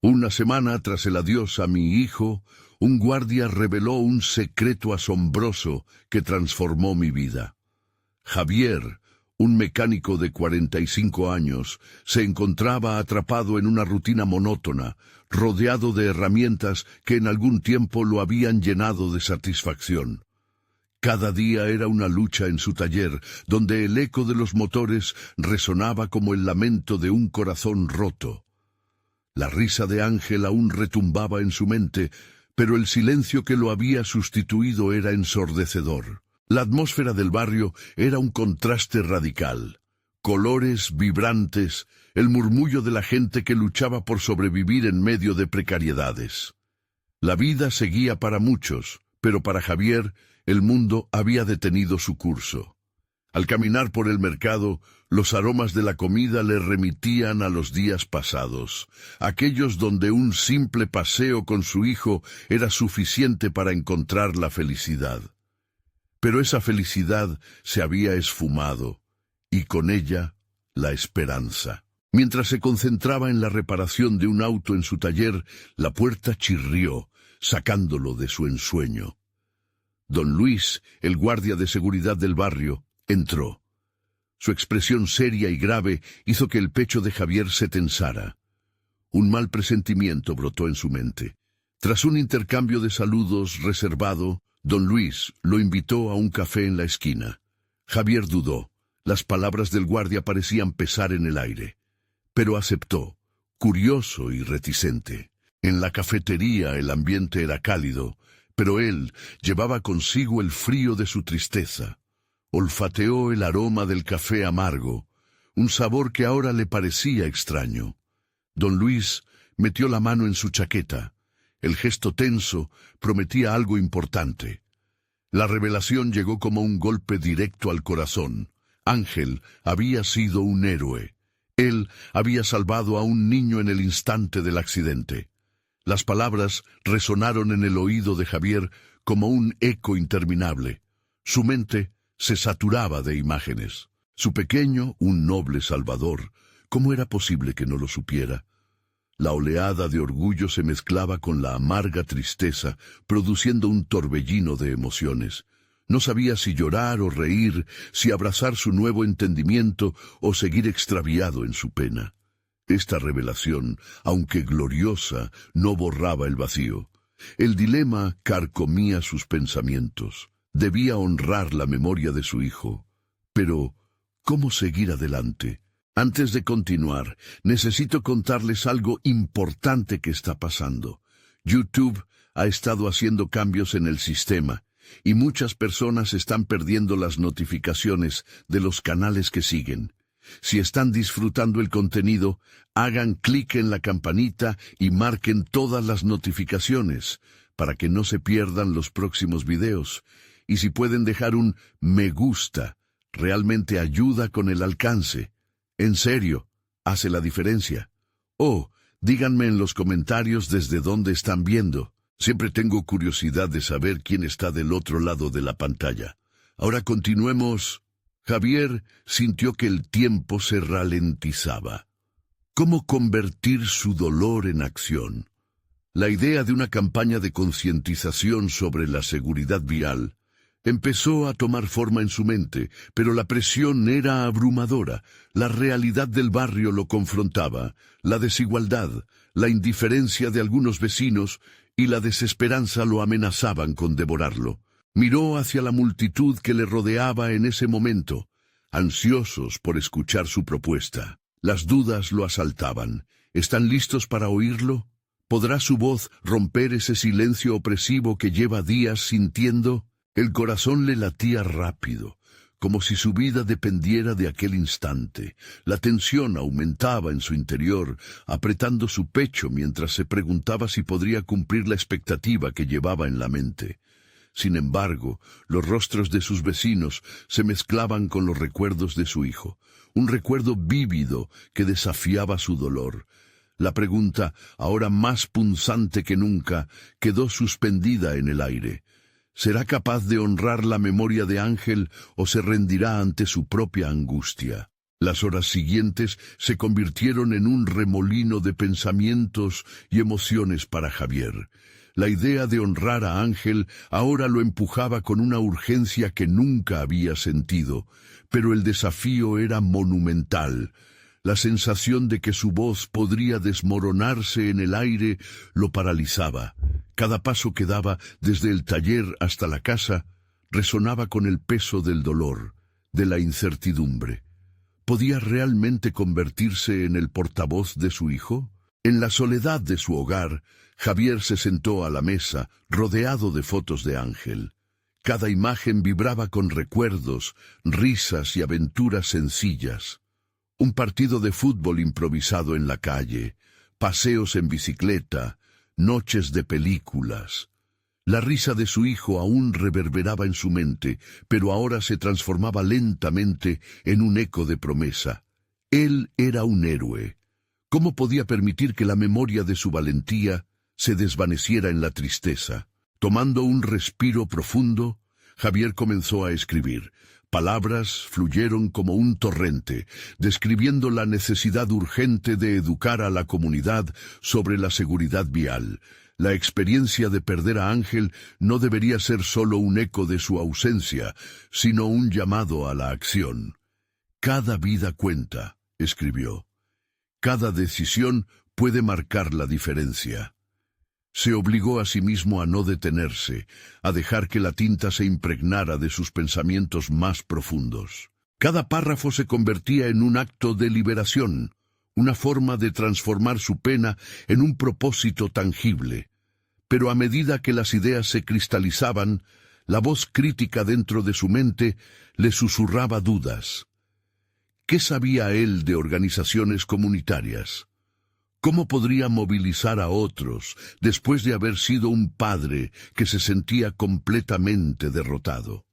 Una semana tras el adiós a mi hijo, un guardia reveló un secreto asombroso que transformó mi vida. Javier, un mecánico de 45 años, se encontraba atrapado en una rutina monótona, rodeado de herramientas que en algún tiempo lo habían llenado de satisfacción. Cada día era una lucha en su taller, donde el eco de los motores resonaba como el lamento de un corazón roto. La risa de Ángel aún retumbaba en su mente, pero el silencio que lo había sustituido era ensordecedor. La atmósfera del barrio era un contraste radical. Colores vibrantes, el murmullo de la gente que luchaba por sobrevivir en medio de precariedades. La vida seguía para muchos, pero para Javier, el mundo había detenido su curso. Al caminar por el mercado, los aromas de la comida le remitían a los días pasados, aquellos donde un simple paseo con su hijo era suficiente para encontrar la felicidad. Pero esa felicidad se había esfumado, y con ella la esperanza. Mientras se concentraba en la reparación de un auto en su taller, la puerta chirrió, sacándolo de su ensueño. Don Luis, el guardia de seguridad del barrio, entró. Su expresión seria y grave hizo que el pecho de Javier se tensara. Un mal presentimiento brotó en su mente. Tras un intercambio de saludos reservado, Don Luis lo invitó a un café en la esquina. Javier dudó. Las palabras del guardia parecían pesar en el aire. Pero aceptó, curioso y reticente. En la cafetería el ambiente era cálido, pero él llevaba consigo el frío de su tristeza. Olfateó el aroma del café amargo, un sabor que ahora le parecía extraño. Don Luis metió la mano en su chaqueta. El gesto tenso prometía algo importante. La revelación llegó como un golpe directo al corazón. Ángel había sido un héroe. Él había salvado a un niño en el instante del accidente. Las palabras resonaron en el oído de Javier como un eco interminable. Su mente se saturaba de imágenes. Su pequeño, un noble salvador. ¿Cómo era posible que no lo supiera? La oleada de orgullo se mezclaba con la amarga tristeza, produciendo un torbellino de emociones. No sabía si llorar o reír, si abrazar su nuevo entendimiento o seguir extraviado en su pena. Esta revelación, aunque gloriosa, no borraba el vacío. El dilema carcomía sus pensamientos. Debía honrar la memoria de su hijo. Pero, ¿cómo seguir adelante? Antes de continuar, necesito contarles algo importante que está pasando. YouTube ha estado haciendo cambios en el sistema, y muchas personas están perdiendo las notificaciones de los canales que siguen. Si están disfrutando el contenido, hagan clic en la campanita y marquen todas las notificaciones, para que no se pierdan los próximos videos. Y si pueden dejar un me gusta, realmente ayuda con el alcance. En serio, hace la diferencia. Díganme en los comentarios desde dónde están viendo. Siempre tengo curiosidad de saber quién está del otro lado de la pantalla. Ahora continuemos. Javier sintió que el tiempo se ralentizaba. ¿Cómo convertir su dolor en acción? La idea de una campaña de concientización sobre la seguridad vial empezó a tomar forma en su mente, pero la presión era abrumadora. La realidad del barrio lo confrontaba, la desigualdad, la indiferencia de algunos vecinos y la desesperanza lo amenazaban con devorarlo. Miró hacia la multitud que le rodeaba en ese momento, ansiosos por escuchar su propuesta. Las dudas lo asaltaban. ¿Están listos para oírlo? ¿Podrá su voz romper ese silencio opresivo que lleva días sintiendo? El corazón le latía rápido, como si su vida dependiera de aquel instante. La tensión aumentaba en su interior, apretando su pecho mientras se preguntaba si podría cumplir la expectativa que llevaba en la mente. Sin embargo, los rostros de sus vecinos se mezclaban con los recuerdos de su hijo, un recuerdo vívido que desafiaba su dolor. La pregunta, ahora más punzante que nunca, quedó suspendida en el aire. ¿Será capaz de honrar la memoria de Ángel o se rendirá ante su propia angustia? Las horas siguientes se convirtieron en un remolino de pensamientos y emociones para Javier. La idea de honrar a Ángel ahora lo empujaba con una urgencia que nunca había sentido, pero el desafío era monumental. La sensación de que su voz podría desmoronarse en el aire lo paralizaba. Cada paso que daba desde el taller hasta la casa resonaba con el peso del dolor, de la incertidumbre. ¿Podía realmente convertirse en el portavoz de su hijo? En la soledad de su hogar, Javier se sentó a la mesa, rodeado de fotos de Ángel. Cada imagen vibraba con recuerdos, risas y aventuras sencillas. Un partido de fútbol improvisado en la calle, paseos en bicicleta, noches de películas. La risa de su hijo aún reverberaba en su mente, pero ahora se transformaba lentamente en un eco de promesa. Él era un héroe. ¿Cómo podía permitir que la memoria de su valentía se desvaneciera en la tristeza? Tomando un respiro profundo, Javier comenzó a escribir. Palabras fluyeron como un torrente, describiendo la necesidad urgente de educar a la comunidad sobre la seguridad vial. La experiencia de perder a Ángel no debería ser solo un eco de su ausencia, sino un llamado a la acción. Cada vida cuenta, escribió. Cada decisión puede marcar la diferencia. Se obligó a sí mismo a no detenerse, a dejar que la tinta se impregnara de sus pensamientos más profundos. Cada párrafo se convertía en un acto de liberación, una forma de transformar su pena en un propósito tangible. Pero a medida que las ideas se cristalizaban, la voz crítica dentro de su mente le susurraba dudas. ¿Qué sabía él de organizaciones comunitarias? ¿Cómo podría movilizar a otros después de haber sido un padre que se sentía completamente derrotado?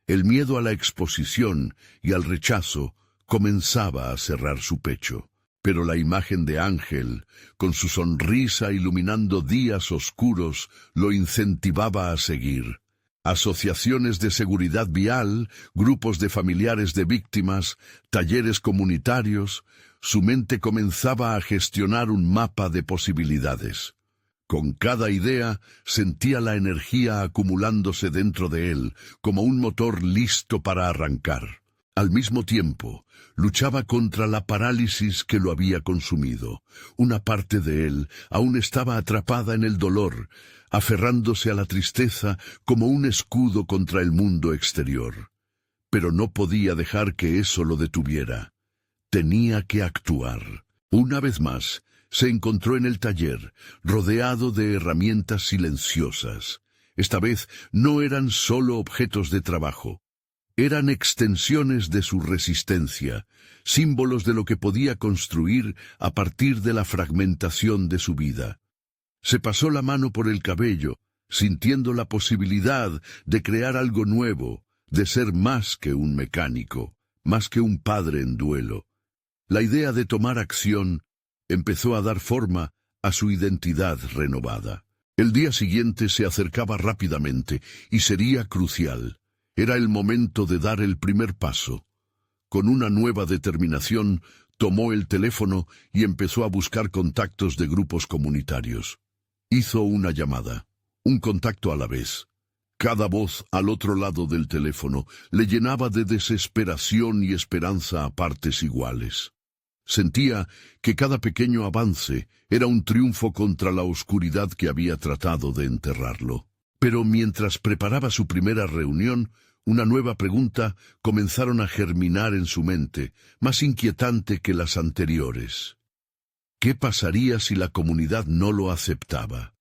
El miedo a la exposición y al rechazo comenzaba a cerrar su pecho. Pero la imagen de Ángel, con su sonrisa iluminando días oscuros, lo incentivaba a seguir. Asociaciones de seguridad vial, grupos de familiares de víctimas, talleres comunitarios, su mente comenzaba a gestionar un mapa de posibilidades. Con cada idea sentía la energía acumulándose dentro de él, como un motor listo para arrancar. Al mismo tiempo, luchaba contra la parálisis que lo había consumido. Una parte de él aún estaba atrapada en el dolor, aferrándose a la tristeza como un escudo contra el mundo exterior. Pero no podía dejar que eso lo detuviera. Tenía que actuar. Una vez más, se encontró en el taller, rodeado de herramientas silenciosas. Esta vez no eran solo objetos de trabajo. Eran extensiones de su resistencia, símbolos de lo que podía construir a partir de la fragmentación de su vida. Se pasó la mano por el cabello, sintiendo la posibilidad de crear algo nuevo, de ser más que un mecánico, más que un padre en duelo. La idea de tomar acción empezó a dar forma a su identidad renovada. El día siguiente se acercaba rápidamente y sería crucial. Era el momento de dar el primer paso. Con una nueva determinación, tomó el teléfono y empezó a buscar contactos de grupos comunitarios. Hizo una llamada, un contacto a la vez. Cada voz al otro lado del teléfono le llenaba de desesperación y esperanza a partes iguales. Sentía que cada pequeño avance era un triunfo contra la oscuridad que había tratado de enterrarlo. Pero mientras preparaba su primera reunión, una nueva pregunta comenzaron a germinar en su mente, más inquietante que las anteriores. ¿Qué pasaría si la comunidad no lo aceptaba?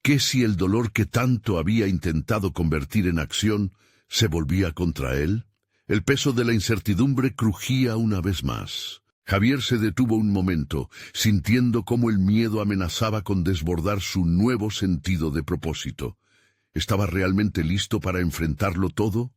¿Qué si el dolor que tanto había intentado convertir en acción se volvía contra él? El peso de la incertidumbre crujía una vez más. Javier se detuvo un momento, sintiendo cómo el miedo amenazaba con desbordar su nuevo sentido de propósito. ¿Estaba realmente listo para enfrentarlo todo?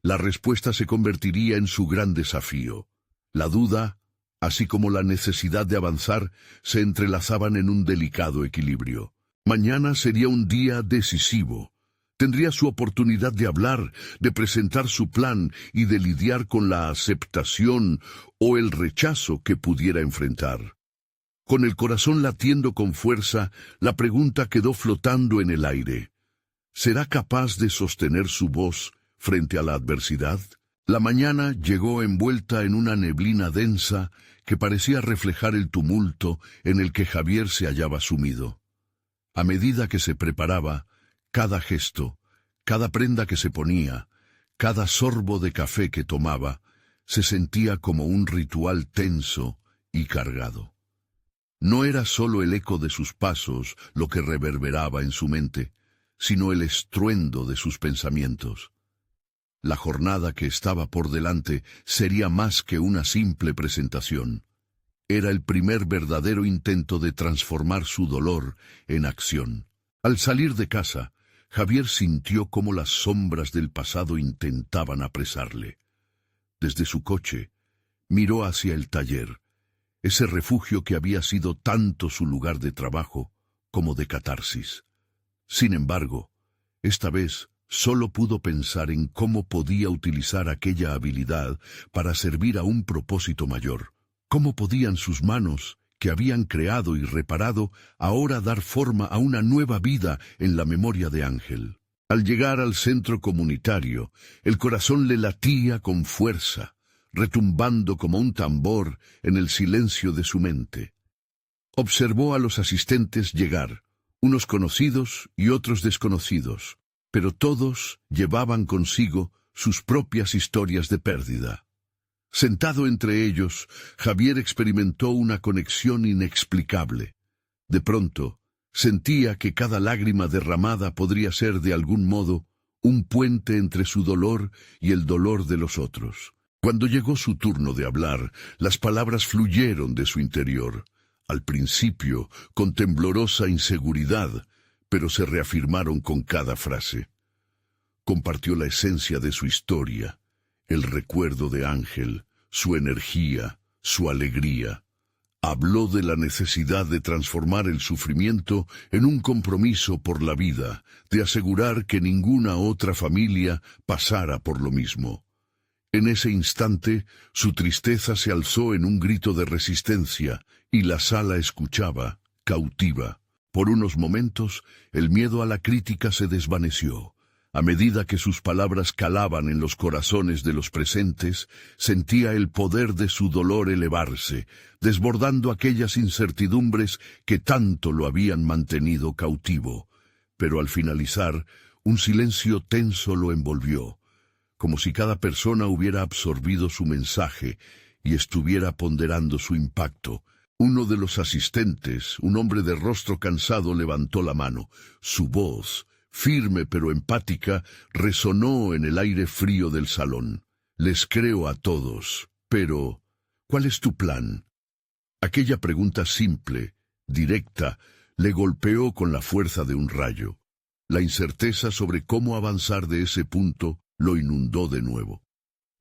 La respuesta se convertiría en su gran desafío. La duda, así como la necesidad de avanzar, se entrelazaban en un delicado equilibrio. Mañana sería un día decisivo. Tendría su oportunidad de hablar, de presentar su plan y de lidiar con la aceptación o el rechazo que pudiera enfrentar. Con el corazón latiendo con fuerza, la pregunta quedó flotando en el aire. ¿Será capaz de sostener su voz frente a la adversidad? La mañana llegó envuelta en una neblina densa que parecía reflejar el tumulto en el que Javier se hallaba sumido. A medida que se preparaba, cada gesto, cada prenda que se ponía, cada sorbo de café que tomaba, se sentía como un ritual tenso y cargado. No era solo el eco de sus pasos lo que reverberaba en su mente, sino el estruendo de sus pensamientos. La jornada que estaba por delante sería más que una simple presentación. Era el primer verdadero intento de transformar su dolor en acción. Al salir de casa, Javier sintió cómo las sombras del pasado intentaban apresarle. Desde su coche, miró hacia el taller, ese refugio que había sido tanto su lugar de trabajo como de catarsis. Sin embargo, esta vez solo pudo pensar en cómo podía utilizar aquella habilidad para servir a un propósito mayor. ¿Cómo podían sus manos, que habían creado y reparado, ahora dar forma a una nueva vida en la memoria de Ángel? Al llegar al centro comunitario, el corazón le latía con fuerza, retumbando como un tambor en el silencio de su mente. Observó a los asistentes llegar, unos conocidos y otros desconocidos, pero todos llevaban consigo sus propias historias de pérdida. Sentado entre ellos, Javier experimentó una conexión inexplicable. De pronto, sentía que cada lágrima derramada podría ser de algún modo un puente entre su dolor y el dolor de los otros. Cuando llegó su turno de hablar, las palabras fluyeron de su interior. Al principio, con temblorosa inseguridad, pero se reafirmaron con cada frase. Compartió la esencia de su historia, el recuerdo de Ángel, su energía, su alegría. Habló de la necesidad de transformar el sufrimiento en un compromiso por la vida, de asegurar que ninguna otra familia pasara por lo mismo. En ese instante, su tristeza se alzó en un grito de resistencia, y la sala escuchaba, cautiva. Por unos momentos, el miedo a la crítica se desvaneció. A medida que sus palabras calaban en los corazones de los presentes, sentía el poder de su dolor elevarse, desbordando aquellas incertidumbres que tanto lo habían mantenido cautivo. Pero al finalizar, un silencio tenso lo envolvió, como si cada persona hubiera absorbido su mensaje y estuviera ponderando su impacto. Uno de los asistentes, un hombre de rostro cansado, levantó la mano. Su voz, firme pero empática, resonó en el aire frío del salón. Les creo a todos, pero ¿cuál es tu plan? Aquella pregunta simple, directa, le golpeó con la fuerza de un rayo. La incerteza sobre cómo avanzar de ese punto lo inundó de nuevo.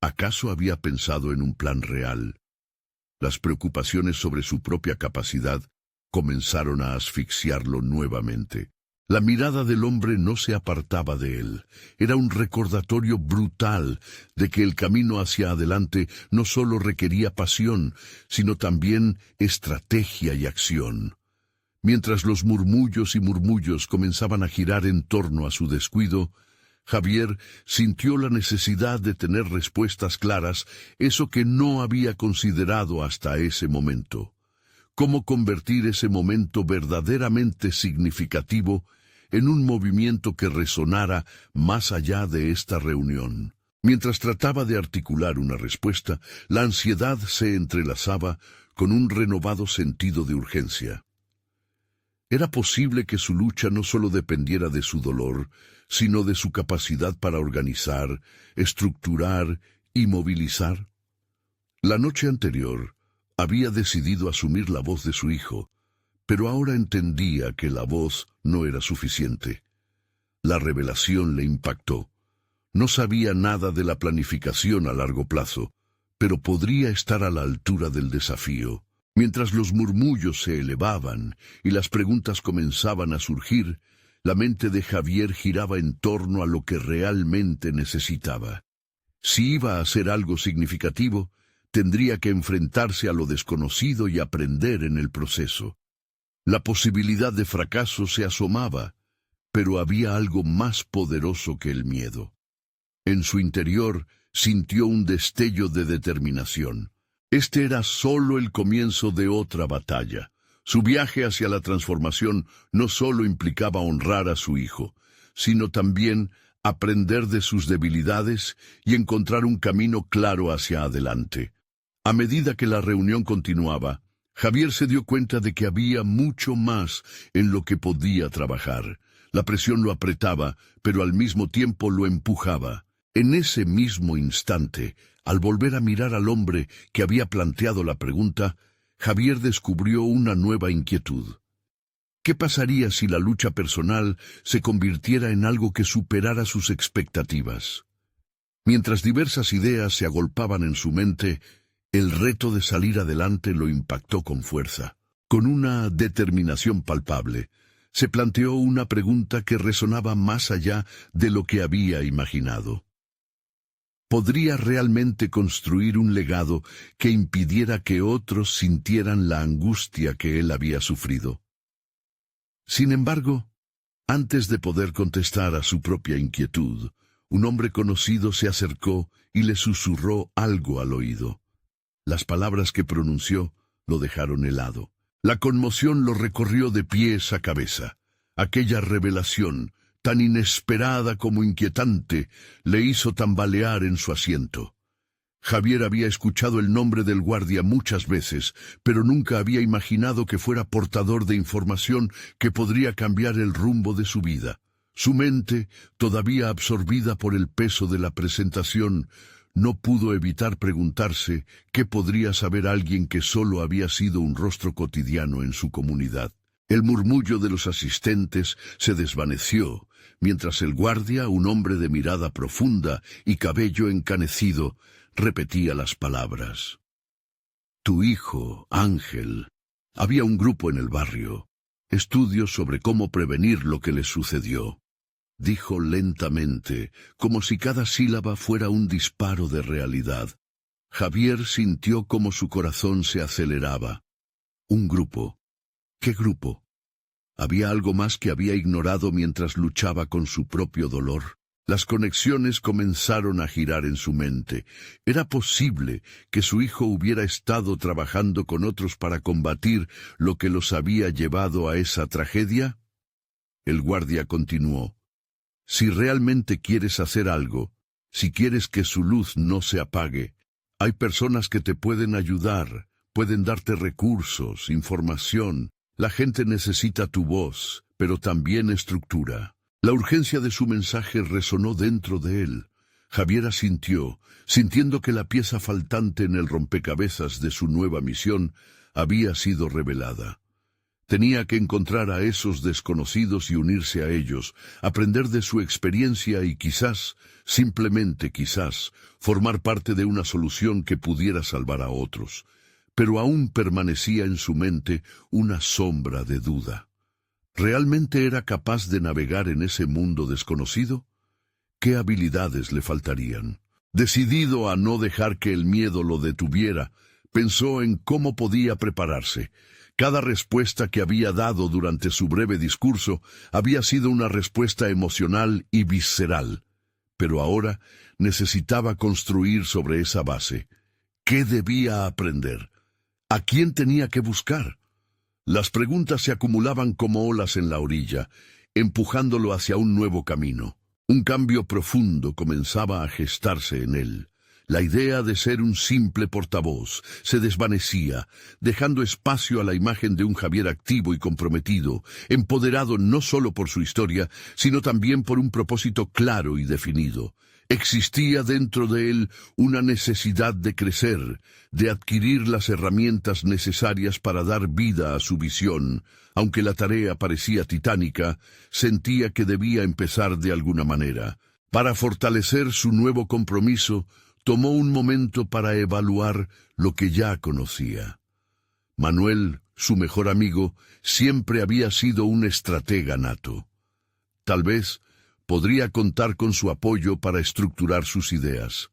¿Acaso había pensado en un plan real? Las preocupaciones sobre su propia capacidad comenzaron a asfixiarlo nuevamente. La mirada del hombre no se apartaba de él. Era un recordatorio brutal de que el camino hacia adelante no solo requería pasión, sino también estrategia y acción. Mientras los murmullos y murmullos comenzaban a girar en torno a su descuido, Javier sintió la necesidad de tener respuestas claras, eso que no había considerado hasta ese momento. ¿Cómo convertir ese momento verdaderamente significativo en un movimiento que resonara más allá de esta reunión? Mientras trataba de articular una respuesta, la ansiedad se entrelazaba con un renovado sentido de urgencia. Era posible que su lucha no solo dependiera de su dolor, sino de su capacidad para organizar, estructurar y movilizar. La noche anterior había decidido asumir la voz de su hijo, pero ahora entendía que la voz no era suficiente. La revelación le impactó. No sabía nada de la planificación a largo plazo, pero podría estar a la altura del desafío. Mientras los murmullos se elevaban y las preguntas comenzaban a surgir, la mente de Javier giraba en torno a lo que realmente necesitaba. Si iba a hacer algo significativo, tendría que enfrentarse a lo desconocido y aprender en el proceso. La posibilidad de fracaso se asomaba, pero había algo más poderoso que el miedo. En su interior sintió un destello de determinación. Este era solo el comienzo de otra batalla. Su viaje hacia la transformación no solo implicaba honrar a su hijo, sino también aprender de sus debilidades y encontrar un camino claro hacia adelante. A medida que la reunión continuaba, Javier se dio cuenta de que había mucho más en lo que podía trabajar. La presión lo apretaba, pero al mismo tiempo lo empujaba. En ese mismo instante, al volver a mirar al hombre que había planteado la pregunta, Javier descubrió una nueva inquietud. ¿Qué pasaría si la lucha personal se convirtiera en algo que superara sus expectativas? Mientras diversas ideas se agolpaban en su mente, el reto de salir adelante lo impactó con fuerza. Con una determinación palpable, se planteó una pregunta que resonaba más allá de lo que había imaginado. ¿Podría realmente construir un legado que impidiera que otros sintieran la angustia que él había sufrido? Sin embargo, antes de poder contestar a su propia inquietud, un hombre conocido se acercó y le susurró algo al oído. Las palabras que pronunció lo dejaron helado. La conmoción lo recorrió de pies a cabeza. Aquella revelación, tan inesperada como inquietante, le hizo tambalear en su asiento. Javier había escuchado el nombre del guardia muchas veces, pero nunca había imaginado que fuera portador de información que podría cambiar el rumbo de su vida. Su mente, todavía absorbida por el peso de la presentación, no pudo evitar preguntarse qué podría saber alguien que solo había sido un rostro cotidiano en su comunidad. El murmullo de los asistentes se desvaneció, mientras el guardia, un hombre de mirada profunda y cabello encanecido, repetía las palabras. Tu hijo, Ángel. Había un grupo en el barrio. Estudios sobre cómo prevenir lo que le sucedió. Dijo lentamente, como si cada sílaba fuera un disparo de realidad. Javier sintió como su corazón se aceleraba. Un grupo. ¿Qué grupo? ¿Había algo más que había ignorado mientras luchaba con su propio dolor? Las conexiones comenzaron a girar en su mente. ¿Era posible que su hijo hubiera estado trabajando con otros para combatir lo que los había llevado a esa tragedia? El guardia continuó. Si realmente quieres hacer algo, si quieres que su luz no se apague, hay personas que te pueden ayudar, pueden darte recursos, información. La gente necesita tu voz, pero también estructura. La urgencia de su mensaje resonó dentro de él. Javier asintió, sintiendo que la pieza faltante en el rompecabezas de su nueva misión había sido revelada. Tenía que encontrar a esos desconocidos y unirse a ellos, aprender de su experiencia y quizás, simplemente quizás, formar parte de una solución que pudiera salvar a otros. Pero aún permanecía en su mente una sombra de duda. ¿Realmente era capaz de navegar en ese mundo desconocido? ¿Qué habilidades le faltarían? Decidido a no dejar que el miedo lo detuviera, pensó en cómo podía prepararse. Cada respuesta que había dado durante su breve discurso había sido una respuesta emocional y visceral. Pero ahora necesitaba construir sobre esa base. ¿Qué debía aprender? ¿A quién tenía que buscar? Las preguntas se acumulaban como olas en la orilla, empujándolo hacia un nuevo camino. Un cambio profundo comenzaba a gestarse en él. La idea de ser un simple portavoz se desvanecía, dejando espacio a la imagen de un Javier activo y comprometido, empoderado no solo por su historia, sino también por un propósito claro y definido. Existía dentro de él una necesidad de crecer, de adquirir las herramientas necesarias para dar vida a su visión. Aunque la tarea parecía titánica, sentía que debía empezar de alguna manera. Para fortalecer su nuevo compromiso, tomó un momento para evaluar lo que ya conocía. Manuel, su mejor amigo, siempre había sido un estratega nato. Tal vez podría contar con su apoyo para estructurar sus ideas.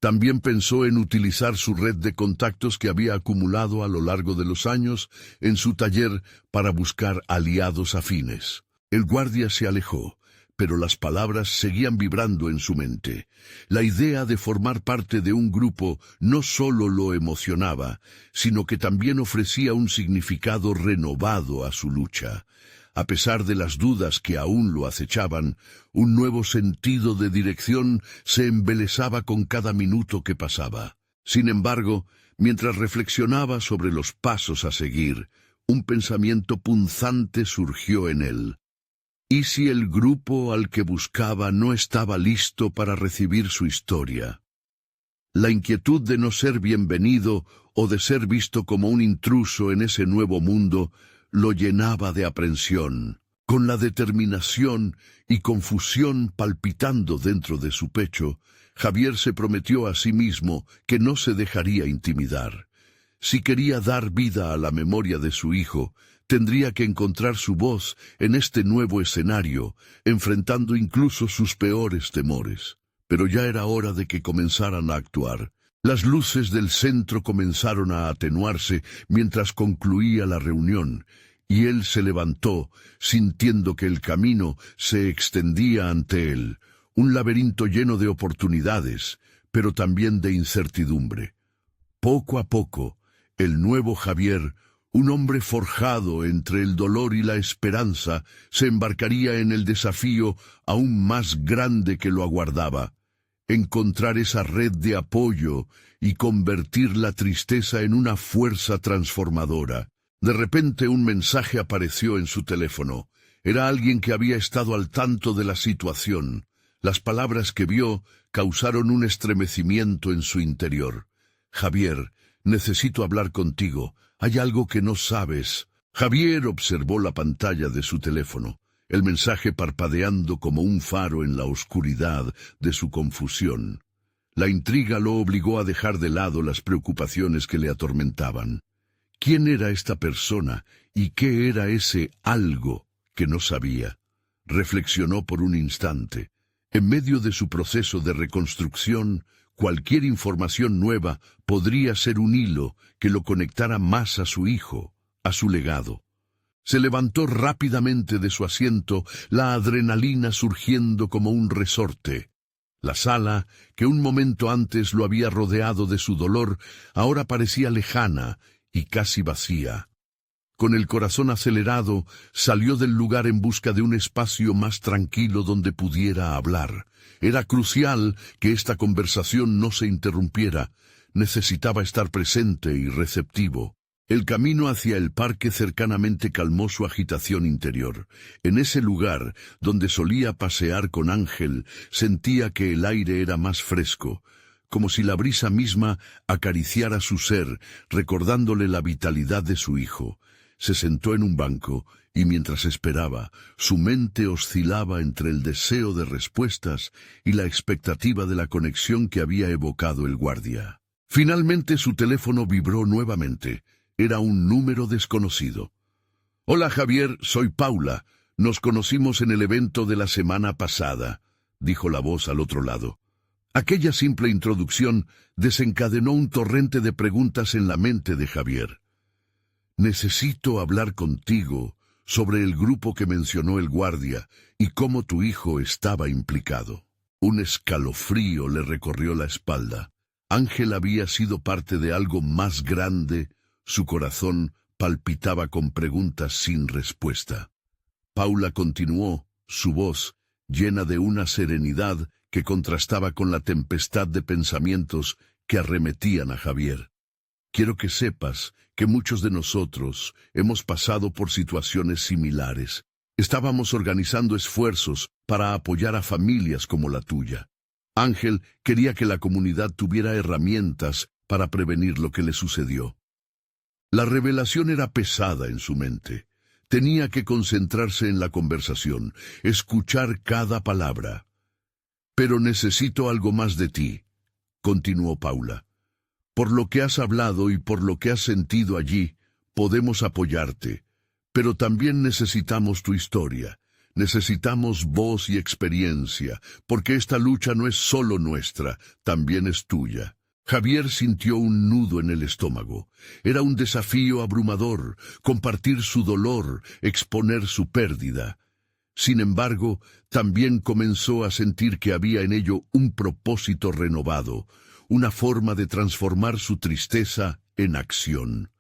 También pensó en utilizar su red de contactos que había acumulado a lo largo de los años en su taller para buscar aliados afines. El guardia se alejó, pero las palabras seguían vibrando en su mente. La idea de formar parte de un grupo no solo lo emocionaba, sino que también ofrecía un significado renovado a su lucha. A pesar de las dudas que aún lo acechaban, un nuevo sentido de dirección se embelesaba con cada minuto que pasaba. Sin embargo, mientras reflexionaba sobre los pasos a seguir, un pensamiento punzante surgió en él. ¿Y si el grupo al que buscaba no estaba listo para recibir su historia? La inquietud de no ser bienvenido o de ser visto como un intruso en ese nuevo mundo lo llenaba de aprensión. Con la determinación y confusión palpitando dentro de su pecho, Javier se prometió a sí mismo que no se dejaría intimidar. Si quería dar vida a la memoria de su hijo, tendría que encontrar su voz en este nuevo escenario, enfrentando incluso sus peores temores. Pero ya era hora de que comenzaran a actuar. Las luces del centro comenzaron a atenuarse mientras concluía la reunión, y él se levantó, sintiendo que el camino se extendía ante él, un laberinto lleno de oportunidades, pero también de incertidumbre. Poco a poco, el nuevo Javier, un hombre forjado entre el dolor y la esperanza, se embarcaría en el desafío aún más grande que lo aguardaba: encontrar esa red de apoyo y convertir la tristeza en una fuerza transformadora. De repente un mensaje apareció en su teléfono. Era alguien que había estado al tanto de la situación. Las palabras que vio causaron un estremecimiento en su interior. «Javier, necesito hablar contigo. Hay algo que no sabes». Javier observó la pantalla de su teléfono, el mensaje parpadeando como un faro en la oscuridad de su confusión. La intriga lo obligó a dejar de lado las preocupaciones que le atormentaban. ¿Quién era esta persona y qué era ese algo que no sabía? Reflexionó por un instante. En medio de su proceso de reconstrucción, cualquier información nueva podría ser un hilo que lo conectara más a su hijo, a su legado. Se levantó rápidamente de su asiento, la adrenalina surgiendo como un resorte. La sala, que un momento antes lo había rodeado de su dolor, ahora parecía lejana y casi vacía. Con el corazón acelerado, salió del lugar en busca de un espacio más tranquilo donde pudiera hablar. Era crucial que esta conversación no se interrumpiera. Necesitaba estar presente y receptivo. El camino hacia el parque cercanamente calmó su agitación interior. En ese lugar, donde solía pasear con Ángel, sentía que el aire era más fresco, como si la brisa misma acariciara su ser, recordándole la vitalidad de su hijo. Se sentó en un banco, y mientras esperaba, su mente oscilaba entre el deseo de respuestas y la expectativa de la conexión que había evocado el guardia. Finalmente su teléfono vibró nuevamente. Era un número desconocido. «Hola Javier, soy Paula. Nos conocimos en el evento de la semana pasada», dijo la voz al otro lado. Aquella simple introducción desencadenó un torrente de preguntas en la mente de Javier. «Necesito hablar contigo sobre el grupo que mencionó el guardia y cómo tu hijo estaba implicado». Un escalofrío le recorrió la espalda. Ángel había sido parte de algo más grande. Su corazón palpitaba con preguntas sin respuesta. Paula continuó, su voz llena de una serenidad que contrastaba con la tempestad de pensamientos que arremetían a Javier. «Quiero que sepas que muchos de nosotros hemos pasado por situaciones similares. Estábamos organizando esfuerzos para apoyar a familias como la tuya. Ángel quería que la comunidad tuviera herramientas para prevenir lo que le sucedió». La revelación era pesada en su mente. Tenía que concentrarse en la conversación, escuchar cada palabra. «Pero necesito algo más de ti», continuó Paula. «Por lo que has hablado y por lo que has sentido allí, podemos apoyarte. Pero también necesitamos tu historia. Necesitamos voz y experiencia, porque esta lucha no es solo nuestra, también es tuya. Javier sintió un nudo en el estómago. Era un desafío abrumador, compartir su dolor, exponer su pérdida. Sin embargo, también comenzó a sentir que había en ello un propósito renovado, una forma de transformar su tristeza en acción.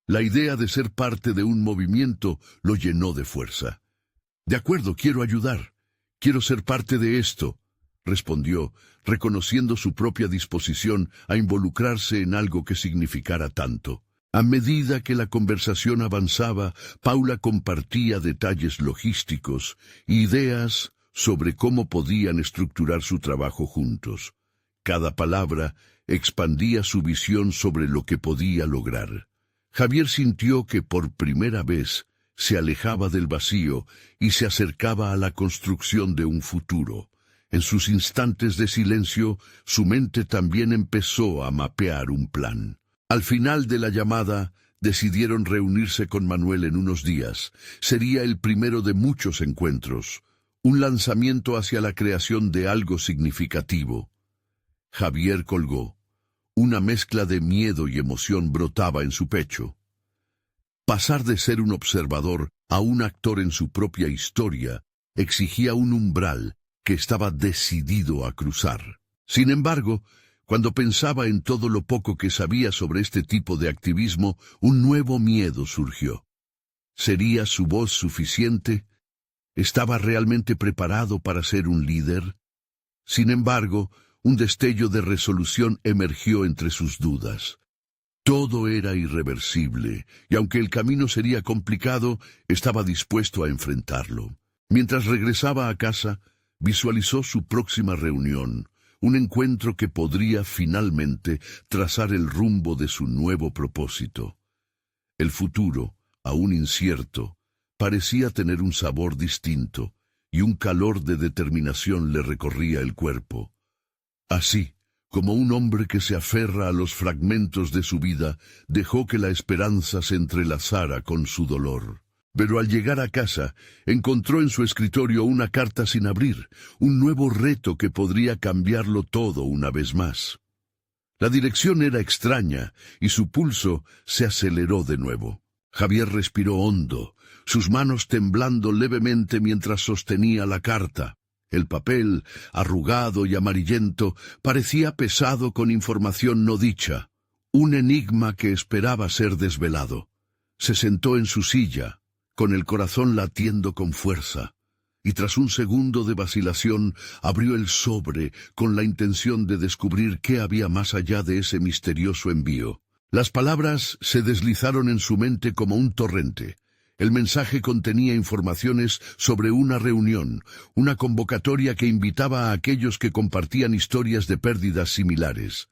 La idea de ser parte de un movimiento lo llenó de fuerza. «De acuerdo, quiero ayudar. Quiero ser parte de esto», respondió, reconociendo su propia disposición a involucrarse en algo que significara tanto. A medida que la conversación avanzaba, Paula compartía detalles logísticos, ideas sobre cómo podían estructurar su trabajo juntos. Cada palabra expandía su visión sobre lo que podía lograr. Javier sintió que por primera vez se alejaba del vacío y se acercaba a la construcción de un futuro. En sus instantes de silencio, su mente también empezó a mapear un plan. Al final de la llamada, decidieron reunirse con Manuel en unos días. Sería el primero de muchos encuentros, un lanzamiento hacia la creación de algo significativo. Javier colgó. Una mezcla de miedo y emoción brotaba en su pecho. Pasar de ser un observador a un actor en su propia historia exigía un umbral que estaba decidido a cruzar. Sin embargo, cuando pensaba en todo lo poco que sabía sobre este tipo de activismo, un nuevo miedo surgió. ¿Sería su voz suficiente? ¿Estaba realmente preparado para ser un líder? Sin embargo, un destello de resolución emergió entre sus dudas. Todo era irreversible, y aunque el camino sería complicado, estaba dispuesto a enfrentarlo. Mientras regresaba a casa, visualizó su próxima reunión, un encuentro que podría finalmente trazar el rumbo de su nuevo propósito. El futuro, aún incierto, parecía tener un sabor distinto, y un calor de determinación le recorría el cuerpo. Así, como un hombre que se aferra a los fragmentos de su vida, dejó que la esperanza se entrelazara con su dolor. Pero al llegar a casa, encontró en su escritorio una carta sin abrir, un nuevo reto que podría cambiarlo todo una vez más. La dirección era extraña, y su pulso se aceleró de nuevo. Javier respiró hondo, sus manos temblando levemente mientras sostenía la carta. El papel, arrugado y amarillento, parecía pesado con información no dicha, un enigma que esperaba ser desvelado. Se sentó en su silla, con el corazón latiendo con fuerza, y tras un segundo de vacilación abrió el sobre con la intención de descubrir qué había más allá de ese misterioso envío. Las palabras se deslizaron en su mente como un torrente. El mensaje contenía informaciones sobre una reunión, una convocatoria que invitaba a aquellos que compartían historias de pérdidas similares.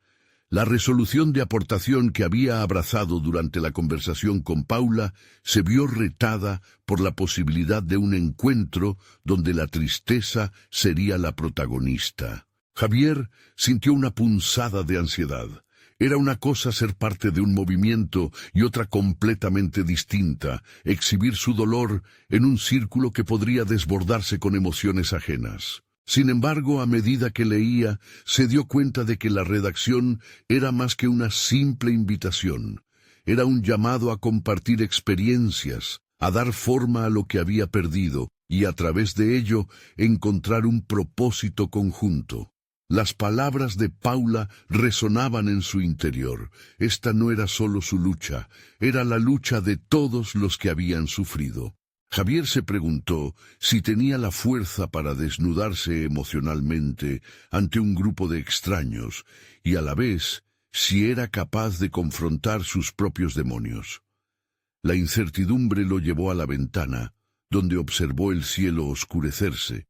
La resolución de aportación que había abrazado durante la conversación con Paula se vio retada por la posibilidad de un encuentro donde la tristeza sería la protagonista. Javier sintió una punzada de ansiedad. Era una cosa ser parte de un movimiento y otra completamente distinta, exhibir su dolor en un círculo que podría desbordarse con emociones ajenas. Sin embargo, a medida que leía, se dio cuenta de que la redacción era más que una simple invitación. Era un llamado a compartir experiencias, a dar forma a lo que había perdido y a través de ello encontrar un propósito conjunto. Las palabras de Paula resonaban en su interior. Esta no era solo su lucha, era la lucha de todos los que habían sufrido. Javier se preguntó si tenía la fuerza para desnudarse emocionalmente ante un grupo de extraños y a la vez si era capaz de confrontar sus propios demonios. La incertidumbre lo llevó a la ventana, donde observó el cielo oscurecerse,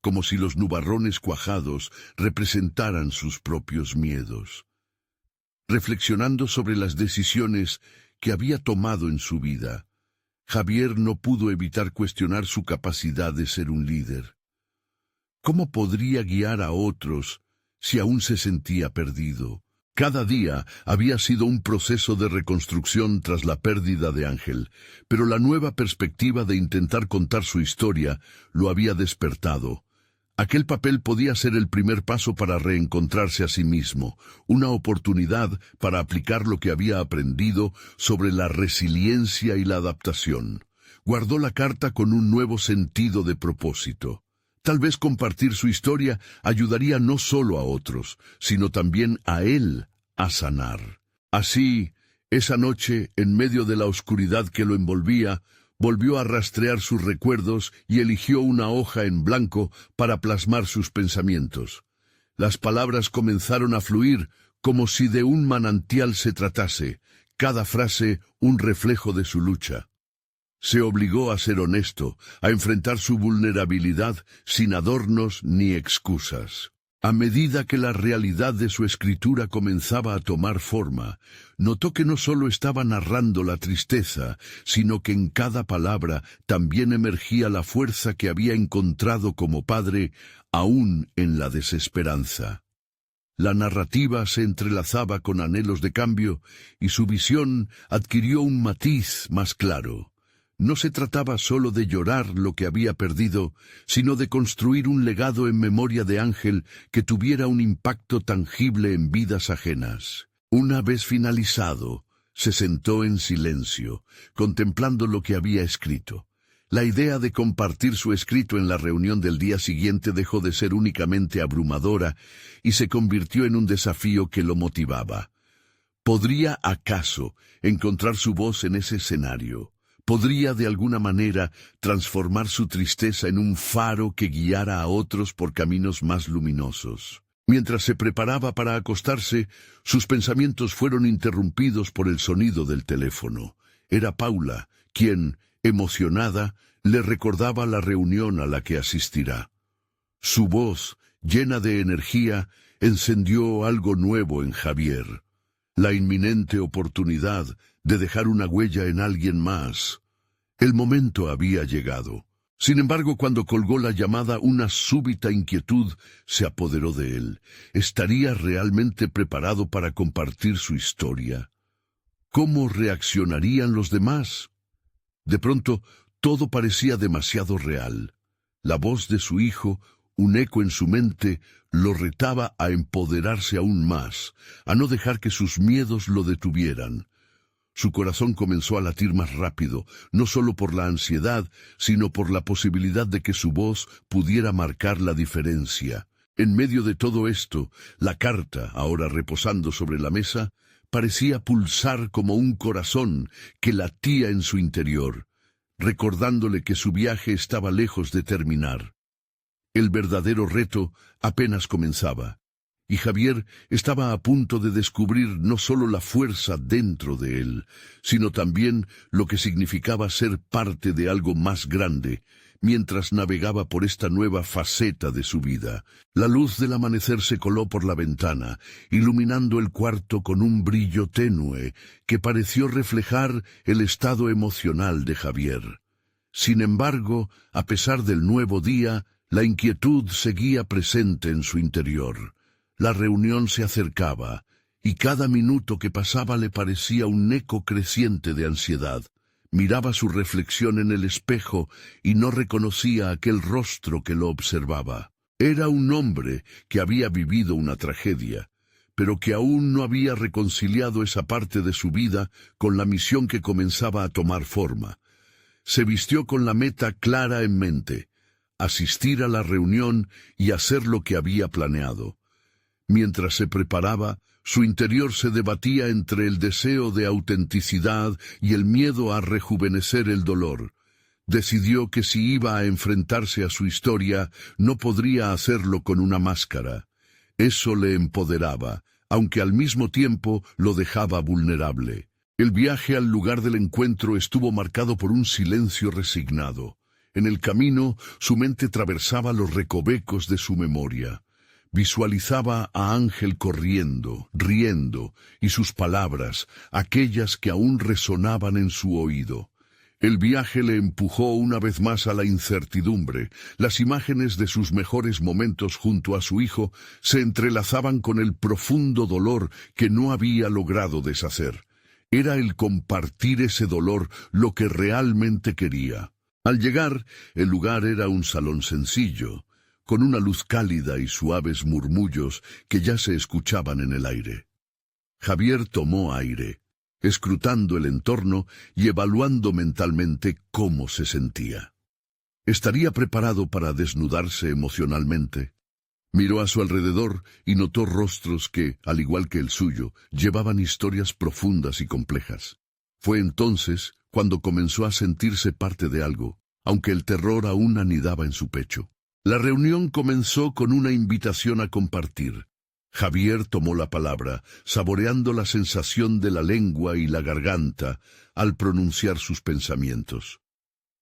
como si los nubarrones cuajados representaran sus propios miedos. Reflexionando sobre las decisiones que había tomado en su vida, Javier no pudo evitar cuestionar su capacidad de ser un líder. ¿Cómo podría guiar a otros si aún se sentía perdido? Cada día había sido un proceso de reconstrucción tras la pérdida de Ángel, pero la nueva perspectiva de intentar contar su historia lo había despertado. Aquel papel podía ser el primer paso para reencontrarse a sí mismo, una oportunidad para aplicar lo que había aprendido sobre la resiliencia y la adaptación. Guardó la carta con un nuevo sentido de propósito. Tal vez compartir su historia ayudaría no solo a otros, sino también a él a sanar. Así, esa noche, en medio de la oscuridad que lo envolvía, volvió a rastrear sus recuerdos y eligió una hoja en blanco para plasmar sus pensamientos. Las palabras comenzaron a fluir como si de un manantial se tratase, cada frase un reflejo de su lucha. Se obligó a ser honesto, a enfrentar su vulnerabilidad sin adornos ni excusas. A medida que la realidad de su escritura comenzaba a tomar forma, notó que no solo estaba narrando la tristeza, sino que en cada palabra también emergía la fuerza que había encontrado como padre, aún en la desesperanza. La narrativa se entrelazaba con anhelos de cambio y su visión adquirió un matiz más claro. No se trataba solo de llorar lo que había perdido, sino de construir un legado en memoria de Ángel que tuviera un impacto tangible en vidas ajenas. Una vez finalizado, se sentó en silencio, contemplando lo que había escrito. La idea de compartir su escrito en la reunión del día siguiente dejó de ser únicamente abrumadora y se convirtió en un desafío que lo motivaba. ¿Podría acaso encontrar su voz en ese escenario? ¿Podría de alguna manera transformar su tristeza en un faro que guiara a otros por caminos más luminosos? Mientras se preparaba para acostarse, sus pensamientos fueron interrumpidos por el sonido del teléfono. Era Paula, quien, emocionada, le recordaba la reunión a la que asistirá. Su voz, llena de energía, encendió algo nuevo en Javier. La inminente oportunidad de dejar una huella en alguien más. El momento había llegado. Sin embargo, cuando colgó la llamada, una súbita inquietud se apoderó de él. ¿Estaría realmente preparado para compartir su historia? ¿Cómo reaccionarían los demás? De pronto, todo parecía demasiado real. La voz de su hijo, un eco en su mente, lo retaba a empoderarse aún más, a no dejar que sus miedos lo detuvieran. Su corazón comenzó a latir más rápido, no solo por la ansiedad, sino por la posibilidad de que su voz pudiera marcar la diferencia. En medio de todo esto, la carta, ahora reposando sobre la mesa, parecía pulsar como un corazón que latía en su interior, recordándole que su viaje estaba lejos de terminar. El verdadero reto apenas comenzaba, y Javier estaba a punto de descubrir no solo la fuerza dentro de él, sino también lo que significaba ser parte de algo más grande, mientras navegaba por esta nueva faceta de su vida. La luz del amanecer se coló por la ventana, iluminando el cuarto con un brillo tenue que pareció reflejar el estado emocional de Javier. Sin embargo, a pesar del nuevo día, la inquietud seguía presente en su interior. La reunión se acercaba, y cada minuto que pasaba le parecía un eco creciente de ansiedad. Miraba su reflexión en el espejo y no reconocía aquel rostro que lo observaba. Era un hombre que había vivido una tragedia, pero que aún no había reconciliado esa parte de su vida con la misión que comenzaba a tomar forma. Se vistió con la meta clara en mente: asistir a la reunión y hacer lo que había planeado. Mientras se preparaba, su interior se debatía entre el deseo de autenticidad y el miedo a rejuvenecer el dolor. Decidió que si iba a enfrentarse a su historia, no podría hacerlo con una máscara. Eso le empoderaba, aunque al mismo tiempo lo dejaba vulnerable. El viaje al lugar del encuentro estuvo marcado por un silencio resignado. En el camino, su mente atravesaba los recovecos de su memoria. Visualizaba a Ángel corriendo, riendo, y sus palabras, aquellas que aún resonaban en su oído. El viaje le empujó una vez más a la incertidumbre. Las imágenes de sus mejores momentos junto a su hijo se entrelazaban con el profundo dolor que no había logrado deshacer. Era el compartir ese dolor lo que realmente quería. Al llegar, el lugar era un salón sencillo, con una luz cálida y suaves murmullos que ya se escuchaban en el aire. Javier tomó aire, escrutando el entorno y evaluando mentalmente cómo se sentía. ¿Estaría preparado para desnudarse emocionalmente? Miró a su alrededor y notó rostros que, al igual que el suyo, llevaban historias profundas y complejas. Fue entonces cuando comenzó a sentirse parte de algo, aunque el terror aún anidaba en su pecho. La reunión comenzó con una invitación a compartir. Javier tomó la palabra, saboreando la sensación de la lengua y la garganta al pronunciar sus pensamientos.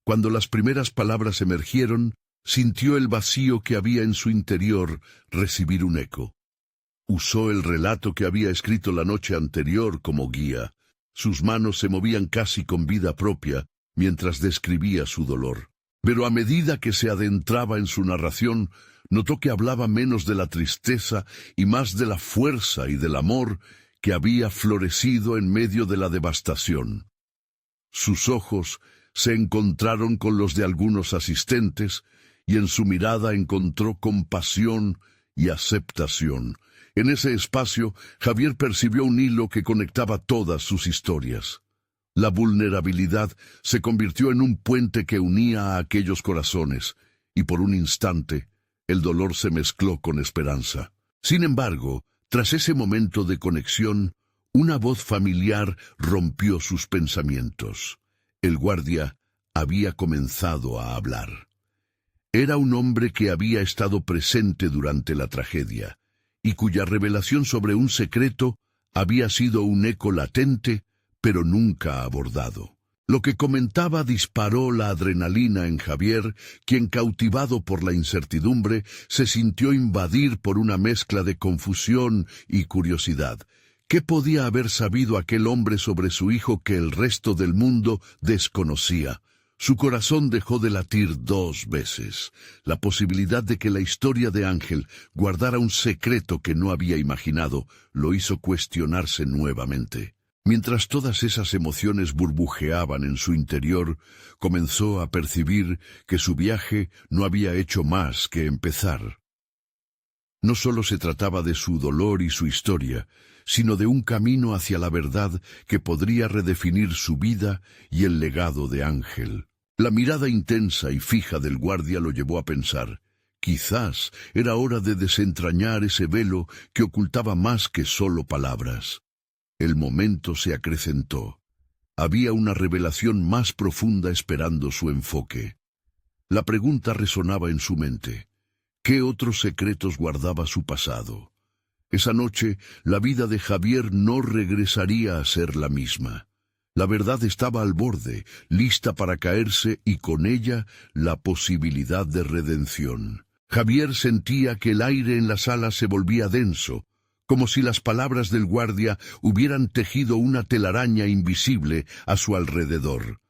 Cuando las primeras palabras emergieron, sintió el vacío que había en su interior recibir un eco. Usó el relato que había escrito la noche anterior como guía. Sus manos se movían casi con vida propia mientras describía su dolor. Pero a medida que se adentraba en su narración, notó que hablaba menos de la tristeza y más de la fuerza y del amor que había florecido en medio de la devastación. Sus ojos se encontraron con los de algunos asistentes y en su mirada encontró compasión y aceptación. En ese espacio, Javier percibió un hilo que conectaba todas sus historias. La vulnerabilidad se convirtió en un puente que unía a aquellos corazones, y por un instante, el dolor se mezcló con esperanza. Sin embargo, tras ese momento de conexión, una voz familiar rompió sus pensamientos. El guardia había comenzado a hablar. Era un hombre que había estado presente durante la tragedia, y cuya revelación sobre un secreto había sido un eco latente, pero nunca abordado. Lo que comentaba disparó la adrenalina en Javier, quien, cautivado por la incertidumbre, se sintió invadir por una mezcla de confusión y curiosidad. ¿Qué podía haber sabido aquel hombre sobre su hijo que el resto del mundo desconocía? Su corazón dejó de latir 2 veces. La posibilidad de que la historia de Ángel guardara un secreto que no había imaginado lo hizo cuestionarse nuevamente. Mientras todas esas emociones burbujeaban en su interior, comenzó a percibir que su viaje no había hecho más que empezar. No solo se trataba de su dolor y su historia, sino de un camino hacia la verdad que podría redefinir su vida y el legado de Ángel. La mirada intensa y fija del guardia lo llevó a pensar. Quizás era hora de desentrañar ese velo que ocultaba más que solo palabras. El momento se acrecentó. Había una revelación más profunda esperando su enfoque. La pregunta resonaba en su mente. ¿Qué otros secretos guardaba su pasado? Esa noche, la vida de Javier no regresaría a ser la misma. La verdad estaba al borde, lista para caerse, y con ella la posibilidad de redención. Javier sentía que el aire en la sala se volvía denso, como si las palabras del guardia hubieran tejido una telaraña invisible a su alrededor.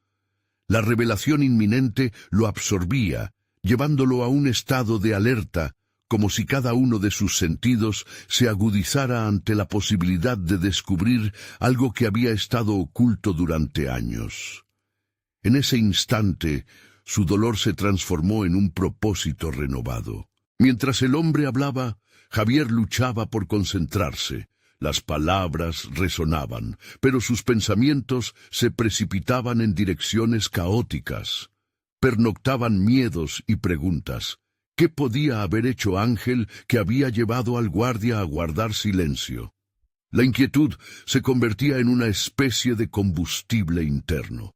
La revelación inminente lo absorbía, llevándolo a un estado de alerta, como si cada uno de sus sentidos se agudizara ante la posibilidad de descubrir algo que había estado oculto durante años. En ese instante, su dolor se transformó en un propósito renovado. Mientras el hombre hablaba, Javier luchaba por concentrarse. Las palabras resonaban, pero sus pensamientos se precipitaban en direcciones caóticas. Pernoctaban miedos y preguntas. ¿Qué podía haber hecho Ángel que había llevado al guardia a guardar silencio? La inquietud se convertía en una especie de combustible interno.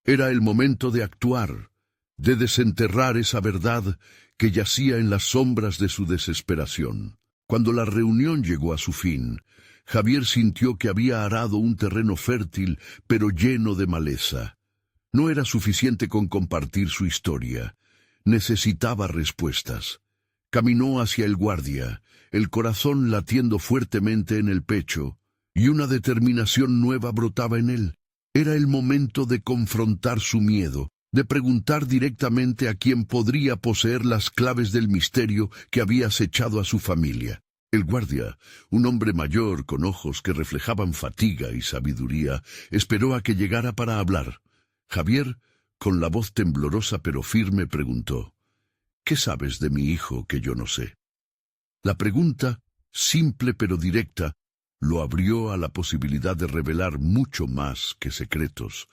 Era el momento de actuar, de desenterrar esa verdad que yacía en las sombras de su desesperación. Cuando la reunión llegó a su fin, Javier sintió que había arado un terreno fértil, pero lleno de maleza. No era suficiente con compartir su historia. Necesitaba respuestas. Caminó hacia el guardia, el corazón latiendo fuertemente en el pecho, y una determinación nueva brotaba en él. Era el momento de confrontar su miedo, de preguntar directamente a quien podría poseer las claves del misterio que había acechado a su familia. El guardia, un hombre mayor con ojos que reflejaban fatiga y sabiduría, esperó a que llegara para hablar. Javier, con la voz temblorosa pero firme, preguntó: ¿Qué sabes de mi hijo que yo no sé? La pregunta, simple pero directa, lo abrió a la posibilidad de revelar mucho más que secretos.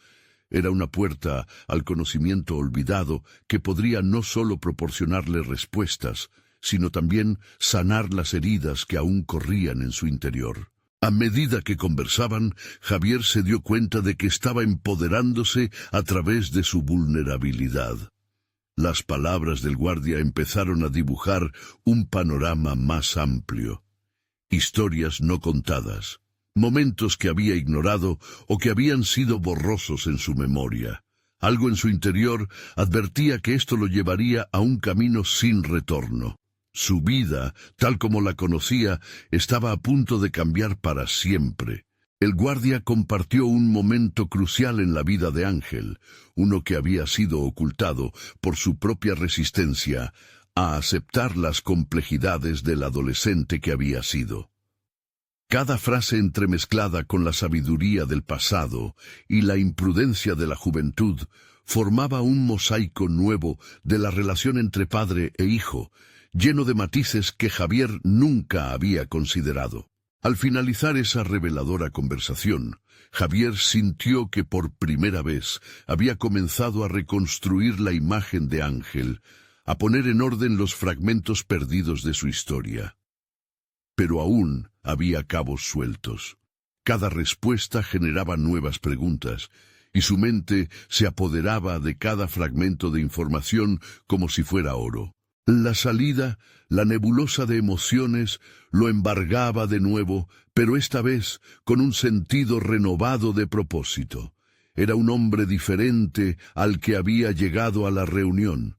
Era una puerta al conocimiento olvidado que podría no solo proporcionarle respuestas, sino también sanar las heridas que aún corrían en su interior. A medida que conversaban, Javier se dio cuenta de que estaba empoderándose a través de su vulnerabilidad. Las palabras del guardia empezaron a dibujar un panorama más amplio. Historias no contadas, momentos que había ignorado o que habían sido borrosos en su memoria. Algo en su interior advertía que esto lo llevaría a un camino sin retorno. Su vida, tal como la conocía, estaba a punto de cambiar para siempre. El guardia compartió un momento crucial en la vida de Ángel, uno que había sido ocultado por su propia resistencia a aceptar las complejidades del adolescente que había sido. Cada frase entremezclada con la sabiduría del pasado y la imprudencia de la juventud formaba un mosaico nuevo de la relación entre padre e hijo, lleno de matices que Javier nunca había considerado. Al finalizar esa reveladora conversación, Javier sintió que por primera vez había comenzado a reconstruir la imagen de Ángel, a poner en orden los fragmentos perdidos de su historia. Pero aún había cabos sueltos. Cada respuesta generaba nuevas preguntas, y su mente se apoderaba de cada fragmento de información como si fuera oro. La salida, la nebulosa de emociones, lo embargaba de nuevo, pero esta vez con un sentido renovado de propósito. Era un hombre diferente al que había llegado a la reunión.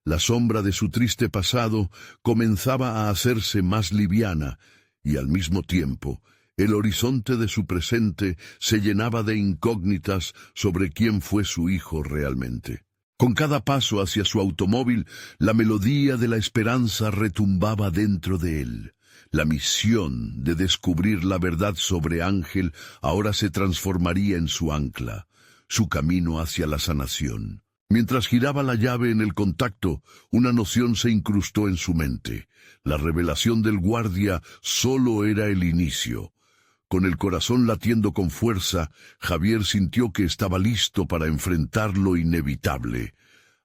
La sombra de su triste pasado comenzaba a hacerse más liviana, y al mismo tiempo, el horizonte de su presente se llenaba de incógnitas sobre quién fue su hijo realmente. Con cada paso hacia su automóvil, la melodía de la esperanza retumbaba dentro de él. La misión de descubrir la verdad sobre Ángel ahora se transformaría en su ancla, su camino hacia la sanación. Mientras giraba la llave en el contacto, una noción se incrustó en su mente. La revelación del guardia solo era el inicio. Con el corazón latiendo con fuerza, Javier sintió que estaba listo para enfrentar lo inevitable.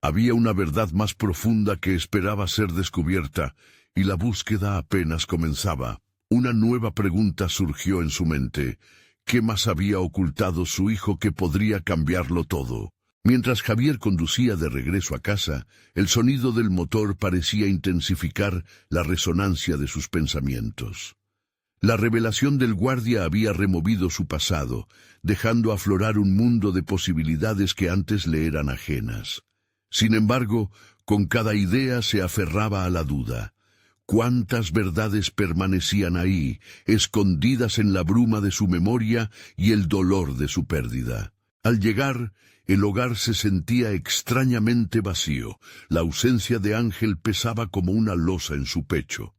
Había una verdad más profunda que esperaba ser descubierta, y la búsqueda apenas comenzaba. Una nueva pregunta surgió en su mente. ¿Qué más había ocultado su hijo que podría cambiarlo todo? Mientras Javier conducía de regreso a casa, el sonido del motor parecía intensificar la resonancia de sus pensamientos. La revelación del guardia había removido su pasado, dejando aflorar un mundo de posibilidades que antes le eran ajenas. Sin embargo, con cada idea se aferraba a la duda. ¿Cuántas verdades permanecían ahí, escondidas en la bruma de su memoria y el dolor de su pérdida? Al llegar, el hogar se sentía extrañamente vacío. La ausencia de Ángel pesaba como una losa en su pecho.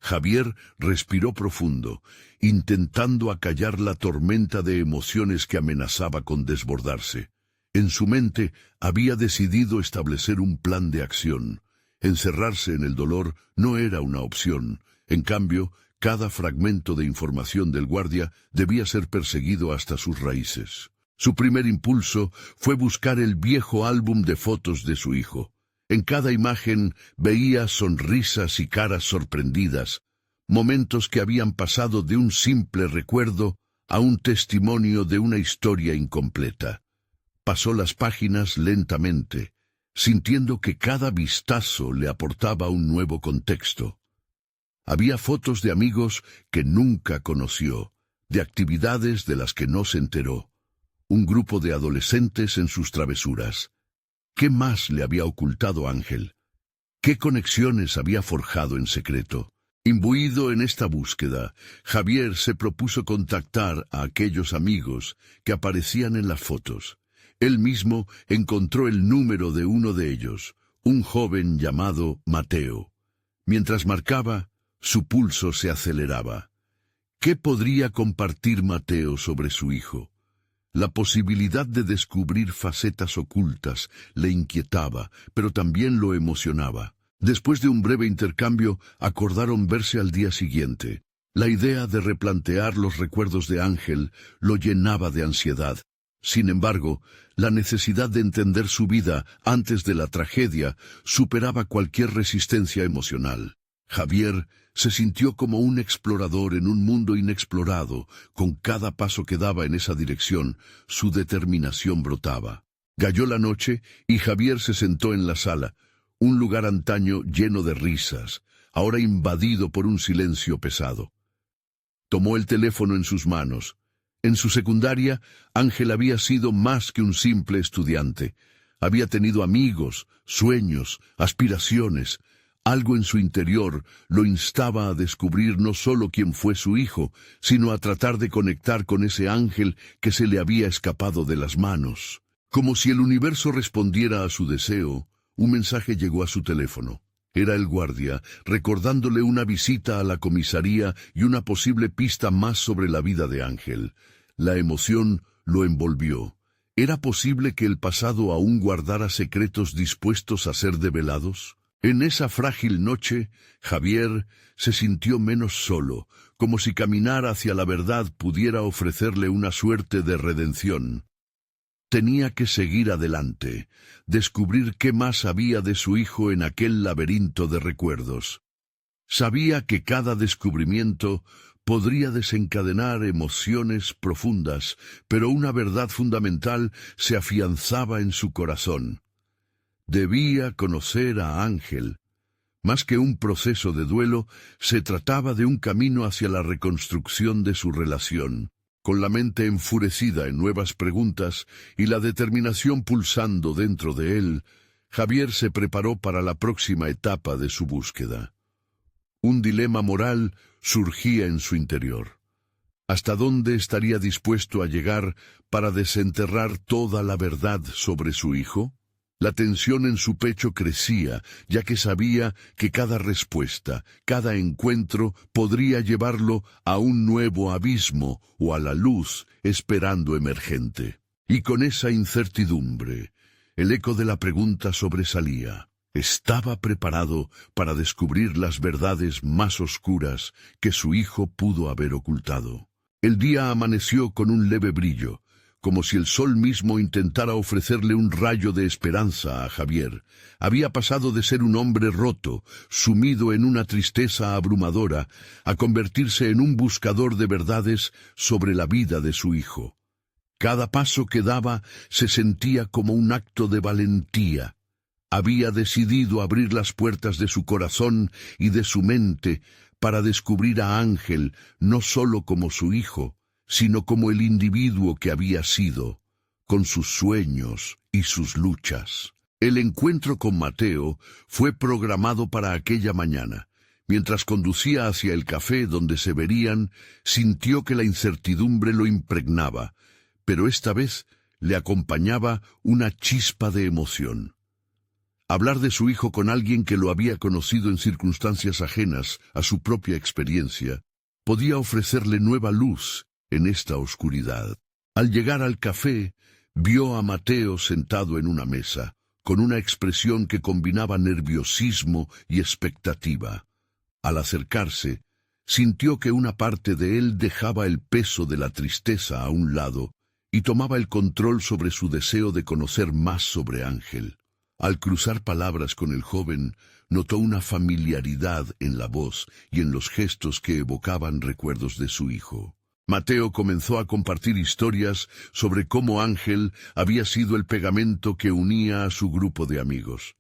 Javier respiró profundo, intentando acallar la tormenta de emociones que amenazaba con desbordarse. En su mente había decidido establecer un plan de acción. Encerrarse en el dolor no era una opción. En cambio, cada fragmento de información del guardia debía ser perseguido hasta sus raíces. Su primer impulso fue buscar el viejo álbum de fotos de su hijo. En cada imagen veía sonrisas y caras sorprendidas, momentos que habían pasado de un simple recuerdo a un testimonio de una historia incompleta. Pasó las páginas lentamente, sintiendo que cada vistazo le aportaba un nuevo contexto. Había fotos de amigos que nunca conoció, de actividades de las que no se enteró, un grupo de adolescentes en sus travesuras. ¿Qué más le había ocultado Ángel? ¿Qué conexiones había forjado en secreto? Imbuido en esta búsqueda, Javier se propuso contactar a aquellos amigos que aparecían en las fotos. Él mismo encontró el número de uno de ellos, un joven llamado Mateo. Mientras marcaba, su pulso se aceleraba. ¿Qué podría compartir Mateo sobre su hijo? La posibilidad de descubrir facetas ocultas le inquietaba, pero también lo emocionaba. Después de un breve intercambio, acordaron verse al día siguiente. La idea de replantear los recuerdos de Ángel lo llenaba de ansiedad. Sin embargo, la necesidad de entender su vida antes de la tragedia superaba cualquier resistencia emocional. Javier se sintió como un explorador en un mundo inexplorado. Con cada paso que daba en esa dirección, su determinación brotaba. Cayó la noche y Javier se sentó en la sala, un lugar antaño lleno de risas, ahora invadido por un silencio pesado. Tomó el teléfono en sus manos. En su secundaria, Ángel había sido más que un simple estudiante. Había tenido amigos, sueños, aspiraciones. Algo en su interior lo instaba a descubrir no solo quién fue su hijo, sino a tratar de conectar con ese ángel que se le había escapado de las manos. Como si el universo respondiera a su deseo, un mensaje llegó a su teléfono. Era el guardia, recordándole una visita a la comisaría y una posible pista más sobre la vida de Ángel. La emoción lo envolvió. ¿Era posible que el pasado aún guardara secretos dispuestos a ser develados? En esa frágil noche, Javier se sintió menos solo, como si caminar hacia la verdad pudiera ofrecerle una suerte de redención. Tenía que seguir adelante, descubrir qué más había de su hijo en aquel laberinto de recuerdos. Sabía que cada descubrimiento podría desencadenar emociones profundas, pero una verdad fundamental se afianzaba en su corazón. Debía conocer a Ángel. Más que un proceso de duelo, se trataba de un camino hacia la reconstrucción de su relación. Con la mente enfurecida en nuevas preguntas y la determinación pulsando dentro de él, Javier se preparó para la próxima etapa de su búsqueda. Un dilema moral surgía en su interior. ¿Hasta dónde estaría dispuesto a llegar para desenterrar toda la verdad sobre su hijo? La tensión en su pecho crecía, ya que sabía que cada respuesta, cada encuentro podría llevarlo a un nuevo abismo o a la luz esperando emergente. Y con esa incertidumbre, el eco de la pregunta sobresalía. Estaba preparado para descubrir las verdades más oscuras que su hijo pudo haber ocultado. El día amaneció con un leve brillo, como si el sol mismo intentara ofrecerle un rayo de esperanza a Javier. Había pasado de ser un hombre roto, sumido en una tristeza abrumadora, a convertirse en un buscador de verdades sobre la vida de su hijo. Cada paso que daba se sentía como un acto de valentía. Había decidido abrir las puertas de su corazón y de su mente para descubrir a Ángel no solo como su hijo, sino como el individuo que había sido, con sus sueños y sus luchas. El encuentro con Mateo fue programado para aquella mañana. Mientras conducía hacia el café donde se verían, sintió que la incertidumbre lo impregnaba, pero esta vez le acompañaba una chispa de emoción. Hablar de su hijo con alguien que lo había conocido en circunstancias ajenas a su propia experiencia podía ofrecerle nueva luz en esta oscuridad. Al llegar al café, vio a Mateo sentado en una mesa, con una expresión que combinaba nerviosismo y expectativa. Al acercarse, sintió que una parte de él dejaba el peso de la tristeza a un lado y tomaba el control sobre su deseo de conocer más sobre Ángel. Al cruzar palabras con el joven, notó una familiaridad en la voz y en los gestos que evocaban recuerdos de su hijo. Mateo comenzó a compartir historias sobre cómo Ángel había sido el pegamento que unía a su grupo de amigos.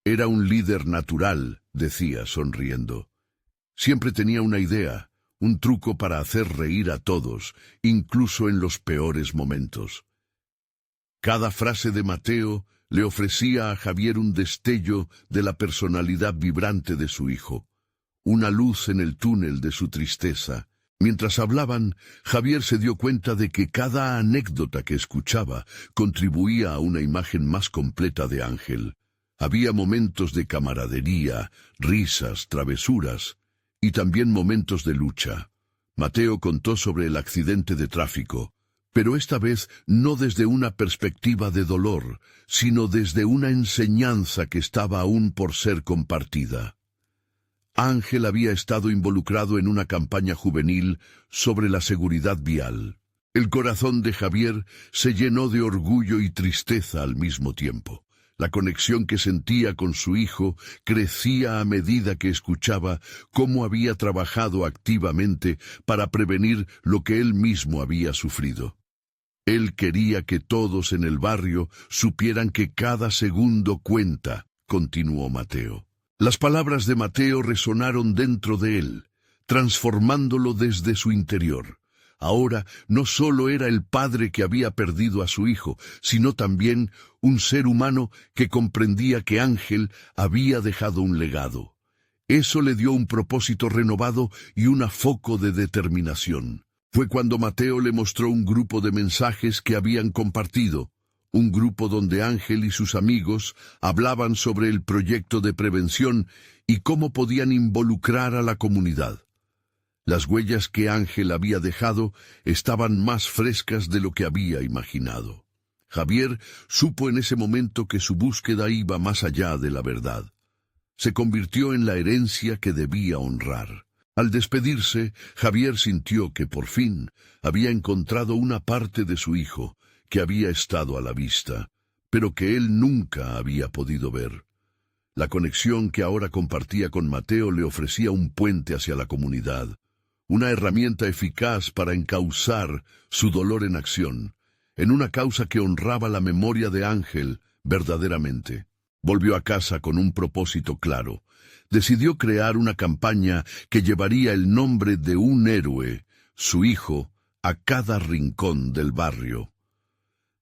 Era un líder natural, decía sonriendo. Siempre tenía una idea, un truco para hacer reír a todos, incluso en los peores momentos. Cada frase de Mateo le ofrecía a Javier un destello de la personalidad vibrante de su hijo. una luz en el túnel de su tristeza. Mientras hablaban, Javier se dio cuenta de que cada anécdota que escuchaba contribuía a una imagen más completa de Ángel. Había momentos de camaradería, risas, travesuras, y también momentos de lucha. Mateo contó sobre el accidente de tráfico, pero esta vez no desde una perspectiva de dolor, sino desde una enseñanza que estaba aún por ser compartida. Ángel había estado involucrado en una campaña juvenil sobre la seguridad vial. El corazón de Javier se llenó de orgullo y tristeza al mismo tiempo. La conexión que sentía con su hijo crecía a medida que escuchaba cómo había trabajado activamente para prevenir lo que él mismo había sufrido. Él quería que todos en el barrio supieran que cada segundo cuenta, continuó Mateo. Las palabras de Mateo resonaron dentro de él, transformándolo desde su interior. Ahora no solo era el padre que había perdido a su hijo, sino también un ser humano que comprendía que Ángel había dejado un legado. Eso le dio un propósito renovado y un foco de determinación. Fue cuando Mateo le mostró un grupo de mensajes que habían compartido. Un grupo donde Ángel y sus amigos hablaban sobre el proyecto de prevención y cómo podían involucrar a la comunidad. Las huellas que Ángel había dejado estaban más frescas de lo que había imaginado. Javier supo en ese momento que su búsqueda iba más allá de la verdad. Se convirtió en la herencia que debía honrar. Al despedirse, Javier sintió que por fin había encontrado una parte de su hijo que había estado a la vista, pero que él nunca había podido ver. La conexión que ahora compartía con Mateo le ofrecía un puente hacia la comunidad, una herramienta eficaz para encauzar su dolor en acción, en una causa que honraba la memoria de Ángel verdaderamente. Volvió a casa con un propósito claro. Decidió crear una campaña que llevaría el nombre de un héroe, su hijo, a cada rincón del barrio.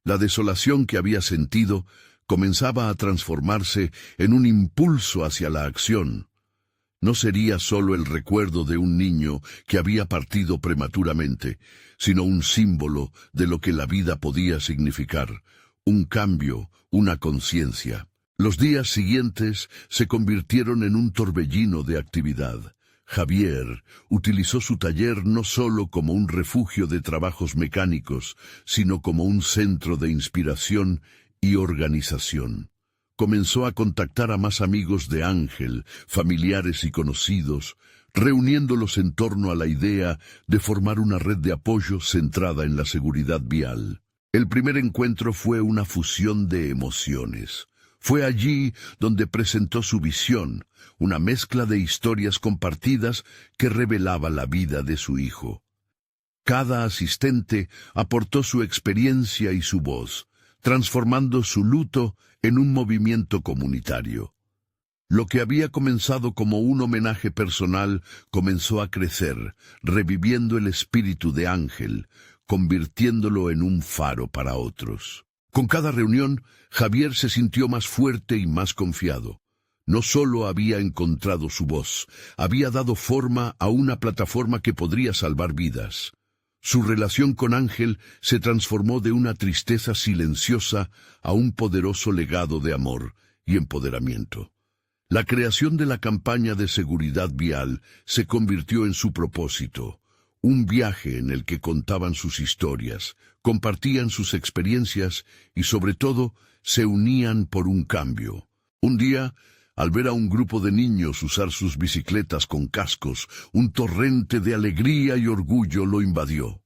La desolación que había sentido comenzaba a transformarse en un impulso hacia la acción. No sería solo el recuerdo de un niño que había partido prematuramente, sino un símbolo de lo que la vida podía significar, un cambio, una conciencia. Los días siguientes se convirtieron en un torbellino de actividad. Javier utilizó su taller no solo como un refugio de trabajos mecánicos, sino como un centro de inspiración y organización. Comenzó a contactar a más amigos de Ángel, familiares y conocidos, reuniéndolos en torno a la idea de formar una red de apoyo centrada en la seguridad vial. El primer encuentro fue una fusión de emociones. Fue allí donde presentó su visión, una mezcla de historias compartidas que revelaba la vida de su hijo. Cada asistente aportó su experiencia y su voz, transformando su luto en un movimiento comunitario. Lo que había comenzado como un homenaje personal comenzó a crecer, reviviendo el espíritu de Ángel, convirtiéndolo en un faro para otros. Con cada reunión, Javier se sintió más fuerte y más confiado. No solo había encontrado su voz, había dado forma a una plataforma que podría salvar vidas. Su relación con Ángel se transformó de una tristeza silenciosa a un poderoso legado de amor y empoderamiento. La creación de la campaña de seguridad vial se convirtió en su propósito, un viaje en el que contaban sus historias, compartían sus experiencias y sobre todo se unían por un cambio. Un día, al ver a un grupo de niños usar sus bicicletas con cascos, un torrente de alegría y orgullo lo invadió.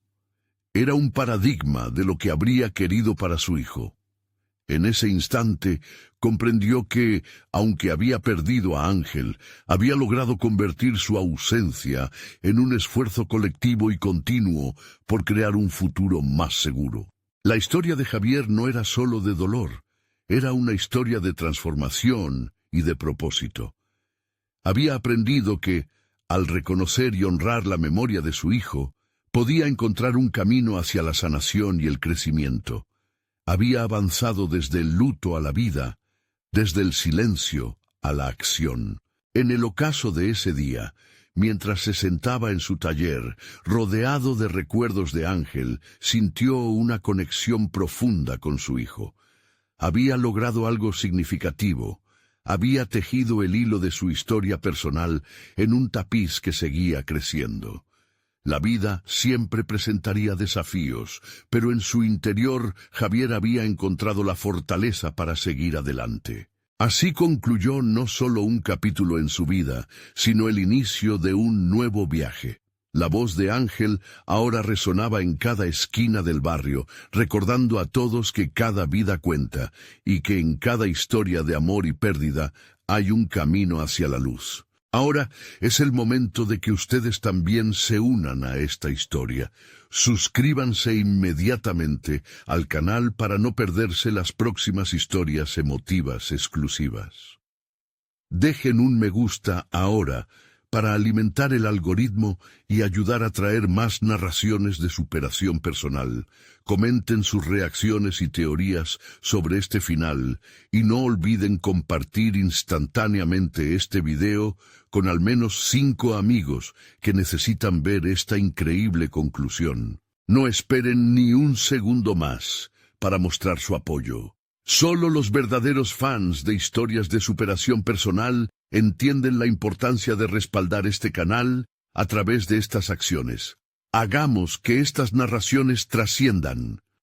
Era un paradigma de lo que habría querido para su hijo. En ese instante comprendió que, aunque había perdido a Ángel, había logrado convertir su ausencia en un esfuerzo colectivo y continuo por crear un futuro más seguro. La historia de Javier no era solo de dolor, era una historia de transformación y de propósito. Había aprendido que, al reconocer y honrar la memoria de su hijo, podía encontrar un camino hacia la sanación y el crecimiento. Había avanzado desde el luto a la vida, desde el silencio a la acción. En el ocaso de ese día, mientras se sentaba en su taller, rodeado de recuerdos de Ángel, sintió una conexión profunda con su hijo. Había logrado algo significativo. Había tejido el hilo de su historia personal en un tapiz que seguía creciendo. La vida siempre presentaría desafíos, pero en su interior Javier había encontrado la fortaleza para seguir adelante. Así concluyó no solo un capítulo en su vida, sino el inicio de un nuevo viaje. La voz de Ángel ahora resonaba en cada esquina del barrio, recordando a todos que cada vida cuenta y que en cada historia de amor y pérdida hay un camino hacia la luz. Ahora es el momento de que ustedes también se unan a esta historia. Suscríbanse inmediatamente al canal para no perderse las próximas historias emotivas exclusivas. Dejen un me gusta ahora para alimentar el algoritmo y ayudar a traer más narraciones de superación personal. Comenten sus reacciones y teorías sobre este final y no olviden compartir instantáneamente este video con al menos 5 amigos que necesitan ver esta increíble conclusión. No esperen ni un segundo más para mostrar su apoyo. Solo los verdaderos fans de historias de superación personal entienden la importancia de respaldar este canal a través de estas acciones. Hagamos que estas narraciones trasciendan